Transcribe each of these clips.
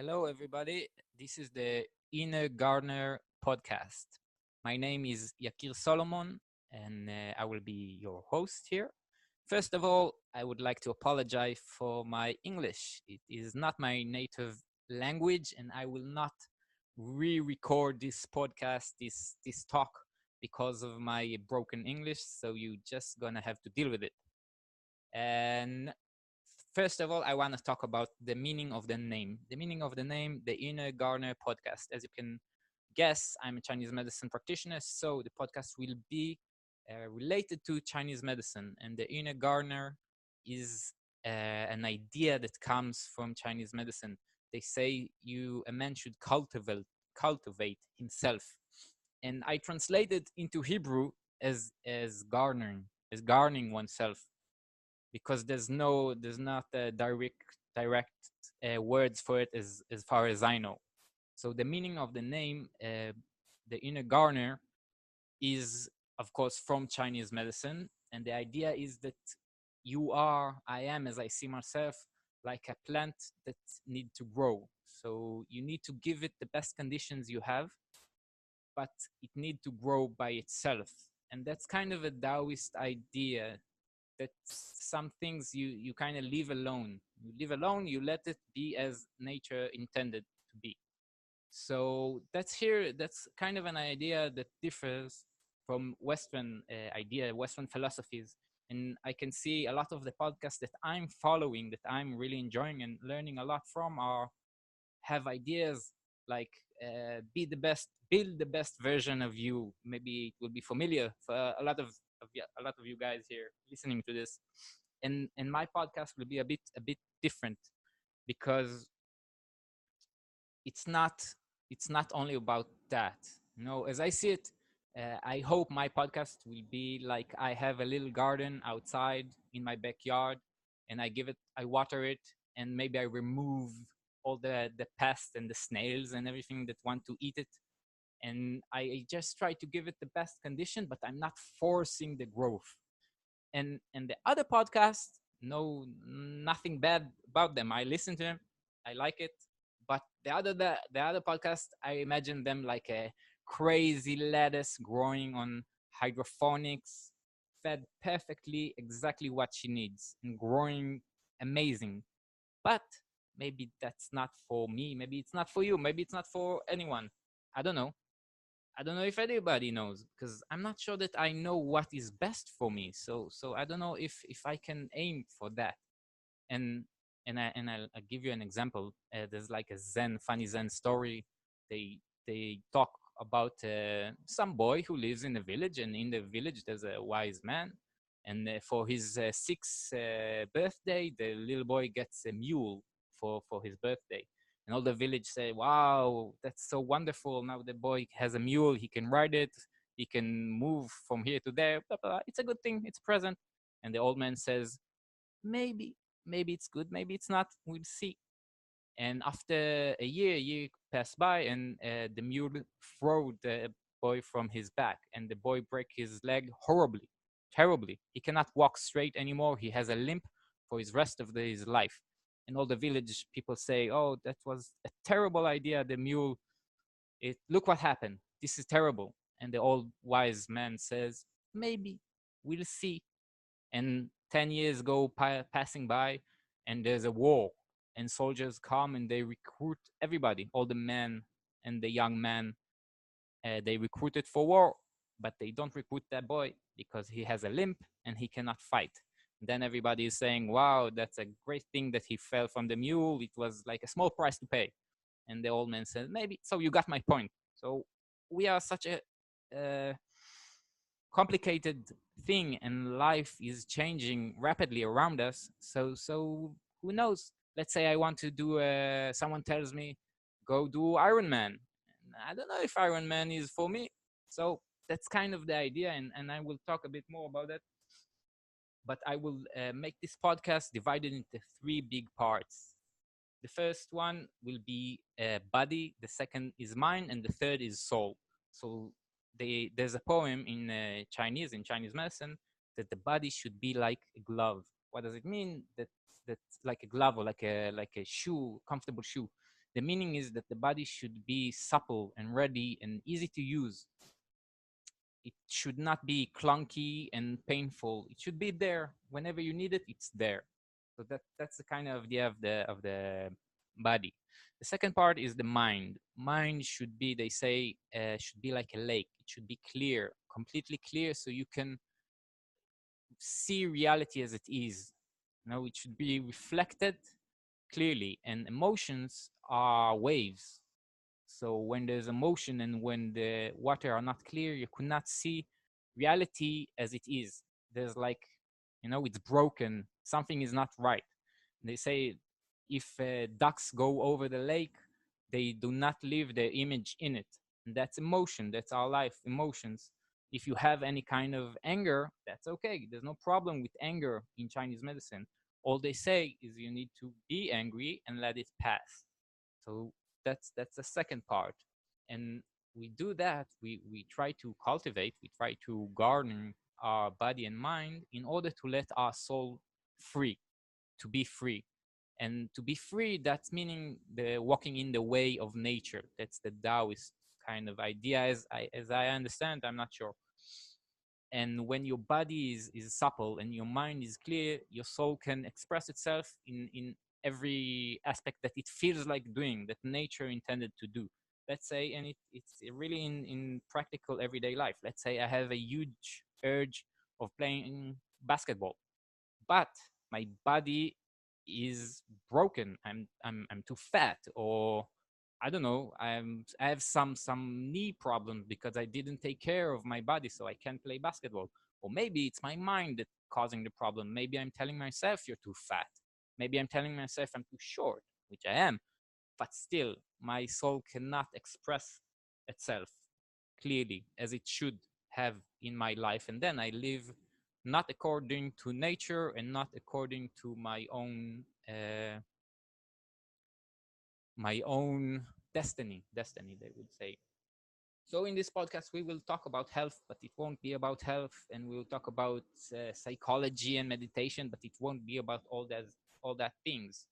Hello, everybody. This is the Inner Gardener podcast. My name is Yakir Solomon, and I will be your host here. First of all, I would like to apologize for my English. It is not my native language, and I will not re-record this podcast, this talk, because of my broken English. So you just gonna have to deal with it. And first of all, I want to talk about the meaning of the name. The meaning of the name, the Inner Gardener podcast. As you can guess, I'm a Chinese medicine practitioner, so the podcast will be related to Chinese medicine. And the Inner Gardener is an idea that comes from Chinese medicine. They say a man should cultivate himself, and I translated into Hebrew as gardening oneself, because there's not direct words for it as far as I know. So the meaning of the name, the inner gardener, is of course from Chinese medicine, and the idea is that I am, as I see myself, like a plant that need to grow. So you need to give it the best conditions you have, but it need to grow by itself. And that's kind of a Taoist idea, that some things you kind of leave alone. You leave alone, you let it be as nature intended to be. So that's kind of an idea that differs from Western philosophies. And I can see a lot of the podcasts that I'm following, that I'm really enjoying and learning a lot from, are have ideas like build the best version of you. Maybe it will be familiar for a lot of you guys here listening to this. And my podcast will be a bit different, because it's not it's not only about that. As I see it, I hope my podcast will be like I have a little garden outside in my backyard, and I water it, and maybe I remove all the pests and the snails and everything that want to eat it, and I just try to give it the best condition, but I'm not forcing the growth. And the other podcast, no, nothing bad about them. I listen to them, I like it. But the other podcast, I imagine them like a crazy lettuce growing on hydroponics, fed perfectly, exactly what she needs, and growing amazing. But maybe that's not for me, maybe it's not for you, maybe it's not for anyone. I don't know. I don't know if anybody knows, because I'm not sure that I know what is best for me. So I don't know if I can aim for that. And I'll give you an example. There's like a funny Zen story. They talk about some boy who lives in a village, and in the village there's a wise man. And for his sixth birthday, the little boy gets a mule for his birthday. And all the village say, "Wow, that's so wonderful! Now the boy has a mule; he can ride it, he can move from here to there. Blah, blah, blah. It's a good thing. It's a present." And the old man says, "Maybe, maybe it's good, maybe it's not. We'll see." And after a year passed by, and the mule threw the boy from his back, and the boy break his leg horribly, terribly. He cannot walk straight anymore. He has a limp for his rest of his life. And all the village people say, "Oh, that was a terrible idea. The mule. Look what happened. This is terrible." And the old wise man says, "Maybe we'll see." And 10 years go passing by, and there's a war, and soldiers come and they recruit everybody, all the men and the young men. They recruited for war, but they don't recruit that boy because he has a limp and he cannot fight. Then everybody is saying, "Wow, that's a great thing that he fell from the mule. It was like a small price to pay." And the old man said, "Maybe." So you got my point. So we are such a uh, complicated thing, and life is changing rapidly around us. So who knows? Let's say I want to do someone tells me, "Go do Ironman." I don't know if Ironman is for me. So that's kind of the idea, and I will talk a bit more about that. But I will make this podcast divided into three big parts. The first one will be body, the second is mind, and the third is soul. So there's a poem in Chinese medicine, that the body should be like a glove. What does it mean? That's like a glove, or like a shoe, comfortable shoe. The meaning is that the body should be supple and ready and easy to use. It should not be clunky and painful. It should be there whenever you need it. It's there. So that's the kind of idea of the body. The second part is the mind. Mind should be, they say, should be like a lake. It should be clear, completely clear, so you can see reality as it is. It should be reflected clearly. And emotions are waves. So when there's emotion and when the water are not clear, you could not see reality as it is. There's like, it's broken. Something is not right. They say if ducks go over the lake, they do not leave their image in it. And that's emotion. That's our life, emotions. If you have any kind of anger, that's okay. There's no problem with anger in Chinese medicine. All they say is you need to be angry and let it pass. So that's the second part. And we do that, we try to cultivate, we try to garner our body and mind in order to let our soul free, to be free. And to be free, that's meaning the walking in the way of nature. That's the Taoist kind of idea, as I understand. I'm not sure. And when your body is supple and your mind is clear, your soul can express itself in every aspect that it feels like doing, that nature intended to do. Let's say, and it's really in practical everyday life. Let's say I have a huge urge of playing basketball, but my body is broken. I'm too fat, or I don't know. I have some knee problems because I didn't take care of my body, so I can't play basketball. Or maybe it's my mind that's causing the problem. Maybe I'm telling myself you're too fat. Maybe I'm telling myself I'm too short, which I am. But still, my soul cannot express itself clearly as it should have in my life, and then I live not according to nature and not according to my own destiny, they would say. So in this podcast we will talk about health, but it won't be about health, and we'll talk about psychology and meditation, but it won't be about all that things.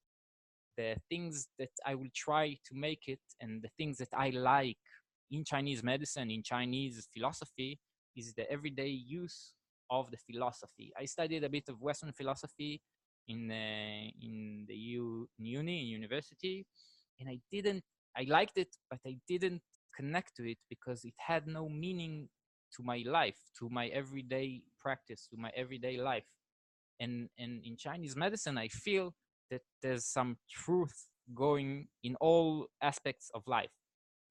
The things that I will try to make it, and the things that I like in Chinese medicine, in Chinese philosophy, is the everyday use of the philosophy. I studied a bit of Western philosophy in the uni, in university, and I liked it, but I didn't connect to it because it had no meaning to my life, to my everyday practice, to my everyday life. And in Chinese medicine, I feel that there's some truth going in all aspects of life,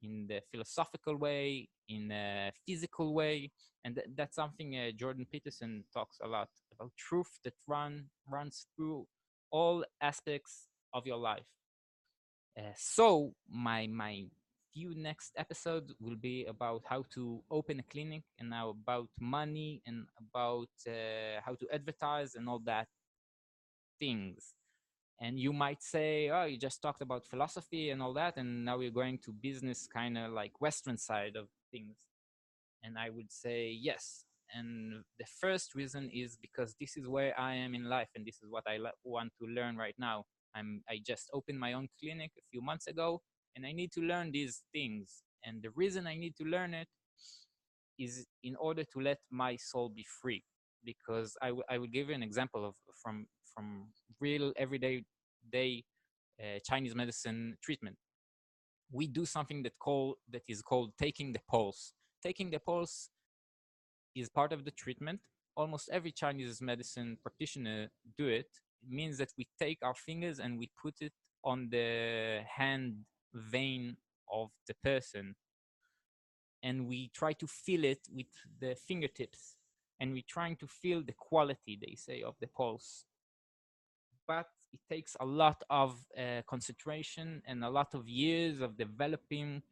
in the philosophical way, in a physical way. And that's something Jordan Peterson talks a lot about, truth that runs through all aspects of your life. So my few next episodes will be about how to open a clinic, and now about money, and about how to advertise and all that things. And you might say, oh, you just talked about philosophy and all that, and now we're going to business, kind of like Western side of things. And I would say yes. And the first reason is because this is where I am in life, and this is what I want to learn right now. I just opened my own clinic a few months ago, and I need to learn these things. And the reason I need to learn it is in order to let my soul be free. Because I will give you an example of from real everyday day Chinese medicine treatment. We do something that is called taking the pulse. Taking the pulse is part of the treatment. Almost every Chinese medicine practitioner do it. It means that we take our fingers and we put it on the hand vein of the person, and we try to feel it with the fingertips, and we're trying to feel the quality, they say, of the pulse. But it takes a lot of concentration and a lot of years of developing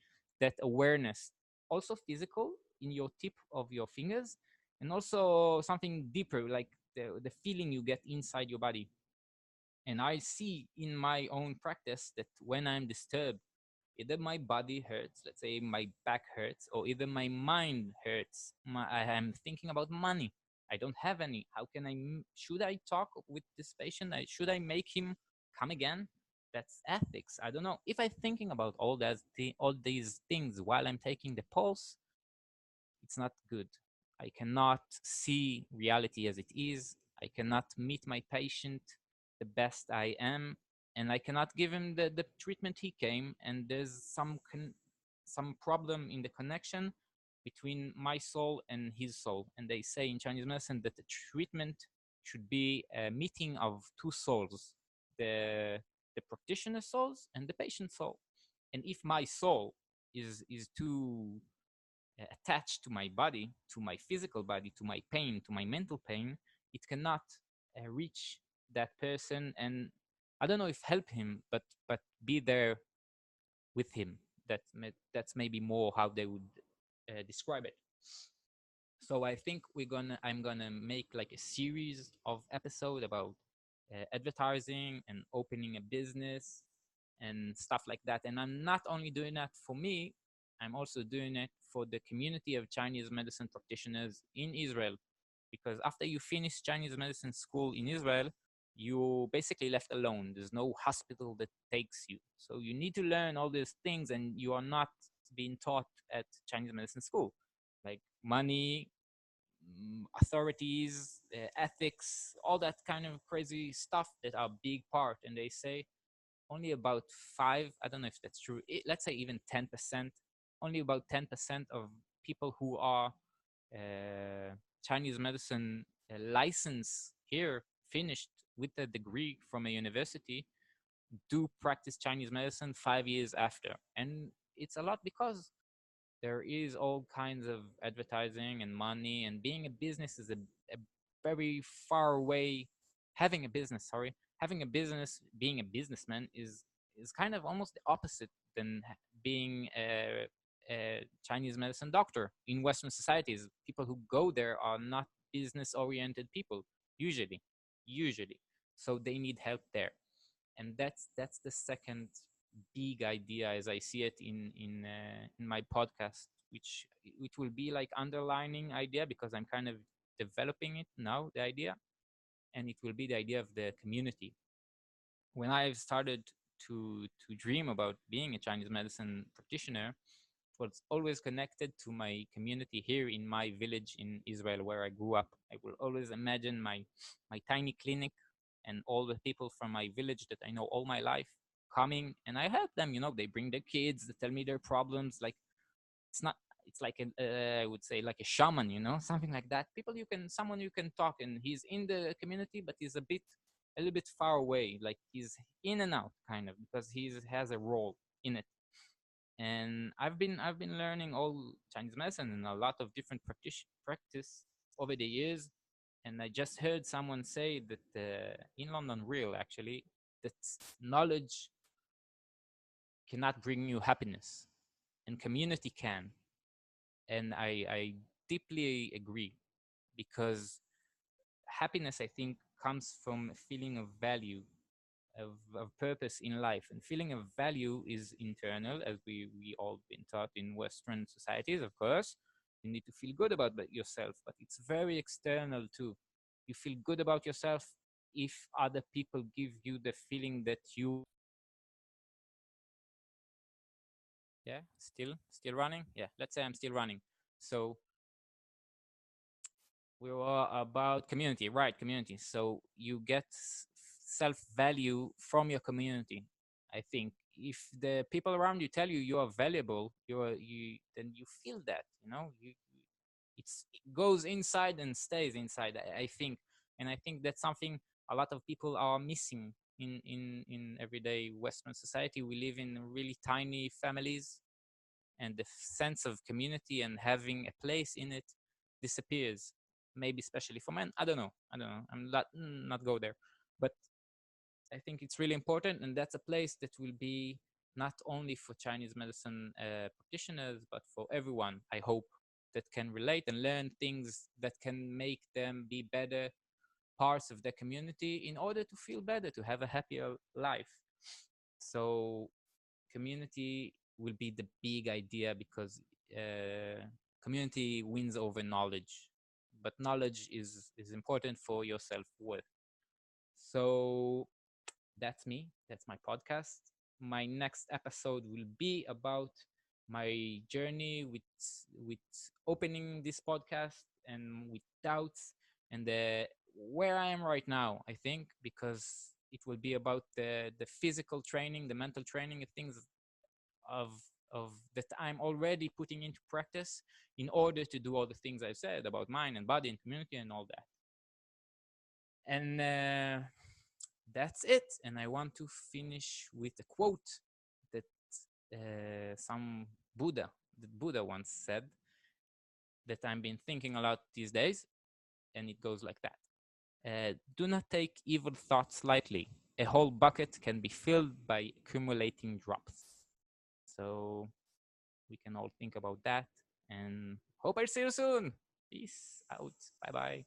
that awareness, also physical in your tip of your fingers, and also something deeper, like the feeling you get inside your body. And I see in my own practice that when I'm disturbed, either my body hurts, let's say my back hurts, or either my mind hurts. I am thinking about money. I don't have any. How can should I talk with this patient? Should I make him come again? that's ethics. I don't know if I'm thinking about all these things while I'm taking the pulse. It's not good. I cannot see reality as it is. I cannot meet my patient the best I am, and I cannot give him the treatment he came. And there's some problem in the connection between my soul and his soul. And they say in Chinese medicine that the treatment should be a meeting of two souls, the the practitioner souls and the patient soul. And if my soul is too attached to my body, to my physical body, to my pain, to my mental pain, it cannot reach that person, and I don't know if help him, but be there with him. That's maybe more how they would describe it. So I think I'm gonna make like a series of episode about advertising and opening a business and stuff like that. And I'm not only doing that for me, I'm also doing it for the community of Chinese medicine practitioners in Israel. Because after you finish Chinese medicine school in Israel, you basically left alone. There's no hospital that takes you. So you need to learn all these things, and you are not being taught at Chinese medicine school, like money, authorities, ethics, all that kind of crazy stuff that are big part. And they say only about five, I don't know if that's true, let's say even 10%, only about 10% of people who are Chinese medicine license here, finished with a degree from a university, do practice Chinese medicine 5 years after. And it's a lot because there is all kinds of advertising and money, and being a business is a very far away. Having a business, sorry, having a business, being a businessman is kind of almost the opposite than being a Chinese medicine doctor in Western societies. People who go there are not business oriented people usually, so they need help there. And that's the second big idea as I see it in my podcast, which will be like underlining idea because I'm kind of developing it now, the idea. And it will be the idea of the community. When I started to dream about being a Chinese medicine practitioner, it was always connected to my community here in my village in Israel where I grew up. I will always imagine my tiny clinic and all the people from my village that I know all my life coming, and I help them. They bring their kids, they tell me their problems. Like, it's not, it's like I would say like a shaman, something like that. Someone you can talk, and he's in the community, but he's a little bit far away. Like, he's in and out kind of, because he has a role in it. And I've been learning all Chinese medicine and a lot of different practice over the years. And I just heard someone say that in London Real, actually, that knowledge cannot bring you happiness, and community can. And I deeply agree, because happiness, I think, comes from a feeling of value, of purpose in life. And feeling of value is internal, as we all been taught in Western societies, of course. You need to feel good about yourself, but it's very external too. You feel good about yourself if other people give you the feeling that you, yeah, still running. Yeah, let's say I'm still running. So we were about community, right? Community. So you get self value from your community. I think if the people around you tell you you are valuable, then you feel that. It goes inside and stays inside. I think, and I think that's something a lot of people are missing in everyday Western society. We live in really tiny families, and the sense of community and having a place in it disappears. Maybe especially for men. I don't know. I'm not go there, but I think it's really important, and that's a place that will be not only for Chinese medicine practitioners, but for everyone. I hope, that can relate and learn things that can make them be better parts of the community in order to feel better, to have a happier life. So community will be the big idea, because community wins over knowledge, but knowledge is important for your self-worth. So That's me. That's my podcast. My next episode will be about my journey with opening this podcast and with doubts and where I am right now. I think because it will be about the physical training, the mental training, things of that I'm already putting into practice in order to do all the things I've said about mind and body and community and all that. And that's it. And I want to finish with a quote that some Buddha once said that I've been thinking a lot these days, and it goes like that. Do not take evil thoughts lightly. A whole bucket can be filled by accumulating drops. So we can all think about that, and hope I see you soon. Peace out. Bye bye.